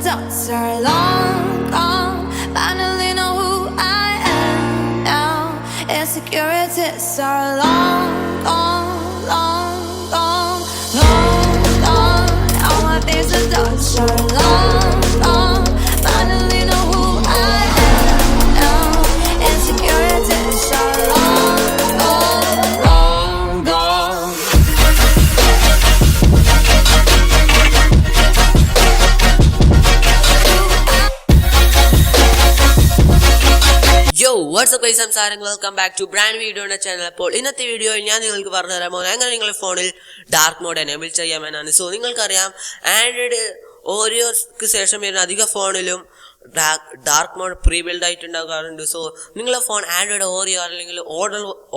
doubts are long gone. Finally know who I am now. Insecurities are long gone, long gone, long gone. All my fears and doubts are long gone. Finally know who I am now. Insecurities are long gone, long gone. Yo, what's up guys, I'm Sarang. Welcome back to brand new video on the channel. അപ്പോൾ ഇന്നത്തെ വീഡിയോയിൽ ഞാൻ നിങ്ങൾക്ക് പറഞ്ഞു തരാൻ പോകുന്നത് എങ്ങനെ നിങ്ങളുടെ ഫോണിൽ ഡാർക്ക് മോഡ് എനേബിൾ ചെയ്യാമെന്നാണ്. സോ നിങ്ങൾക്കറിയാം ആൻഡ്രോയിഡ് ഓരോക്ക് ശേഷം വരുന്ന അധിക ഫോണിലും ഡാർക്ക് മോഡ് പ്രീ ബിൽഡ് ആയിട്ടുണ്ടാകാറുണ്ട്. സോ നിങ്ങളുടെ ഫോൺ ആൻഡ്രോയിഡ് ഓറിയോ അല്ലെങ്കിൽ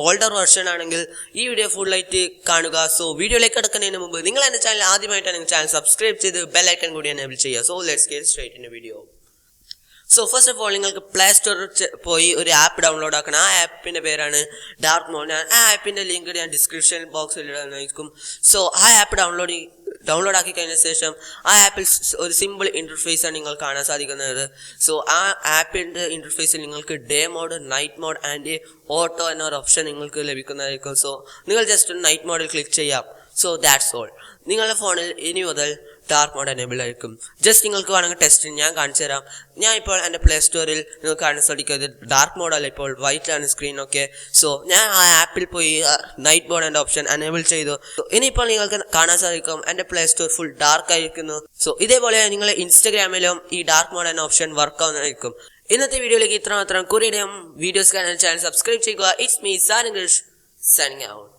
ഓൾഡർ വെർഷൻ ആണെങ്കിൽ ഈ വീഡിയോ ഫുള്ളായിട്ട് കാണുക. സോ വീഡിയോയിലേക്ക് കിടക്കുന്നതിന് മുമ്പ് നിങ്ങൾ എൻ്റെ ചാനൽ ആദ്യമായിട്ടാണ് ചാനൽ സബ്സ്ക്രൈബ് ചെയ്ത് ബെൽ ഐക്കൺ കൂടി എനേബിൾ ചെയ്യുക. So let's get straight in video. So first of all നിങ്ങൾക്ക് പ്ലേ സ്റ്റോറിൽ പോയി ഒരു ആപ്പ് ഡൗൺലോഡ് ആക്കണം. ആ ആപ്പിൻ്റെ പേരാണ് ഡാർക്ക് മോഡ്. ആ ആപ്പിൻ്റെ ലിങ്ക് ഞാൻ ഡിസ്ക്രിപ്ഷൻ ബോക്സിൽ ഇടാനായിരിക്കും. സോ ആ ആപ്പ് ഡൗൺലോഡ് ആക്കി കഴിഞ്ഞ ശേഷം ആ ആപ്പിൽ ഒരു സിമ്പിൾ ഇൻ്റർഫേസാണ് നിങ്ങൾ കാണാൻ സാധിക്കുന്നത്. സോ ആ ആപ്പിൻ്റെ ഇൻ്റർഫേസിൽ നിങ്ങൾക്ക് day mode, night mode and auto എന്നൊരു ഓപ്ഷൻ നിങ്ങൾക്ക് ലഭിക്കുന്നതായിരിക്കും. സോ നിങ്ങൾ ജസ്റ്റ് നൈറ്റ് മോഡിൽ ക്ലിക്ക് ചെയ്യാം. So that's all. നിങ്ങളുടെ ഫോണിൽ ഇനി മുതൽ ഡാർക്ക് മോഡ് എനേബിൾ ആയിരിക്കും. ജസ്റ്റ് നിങ്ങൾക്ക് വേണമെങ്കിൽ ടെസ്റ്റ് ഞാൻ കാണിച്ചു തരാം. ഞാൻ ഇപ്പോൾ എൻ്റെ പ്ലേ സ്റ്റോറിൽ നിങ്ങൾക്ക് കാണാൻ സാധിക്കുന്നത് ഡാർക്ക് മോഡല്ല, ഇപ്പോൾ വൈറ്റ് ആണ് സ്ക്രീൻ. ഓക്കെ, സോ ഞാൻ ആ ആപ്പിൽ പോയി നൈറ്റ് മോഡ് എന്ന ഓപ്ഷൻ എനേബിൾ ചെയ്തു. ഇനിയിപ്പോൾ നിങ്ങൾക്ക് കാണാൻ സാധിക്കും എൻ്റെ പ്ലേ സ്റ്റോർ ഫുൾ ഡാർക്ക് ആയിരിക്കുന്നു. സോ ഇതേപോലെ നിങ്ങൾ ഇൻസ്റ്റഗ്രാമിലും ഈ ഡാർക്ക് മോഡ് എന്ന ഓപ്ഷൻ വർക്ക് ആവുന്നതായിരിക്കും. ഇന്നത്തെ വീഡിയോയിലേക്ക് ഇത്ര മാത്രം. കൂടുതലും വീഡിയോസ് കാണാൻ ചാനൽ സബ്സ്ക്രൈബ് ചെയ്യുക. It's me Sarang, signing out.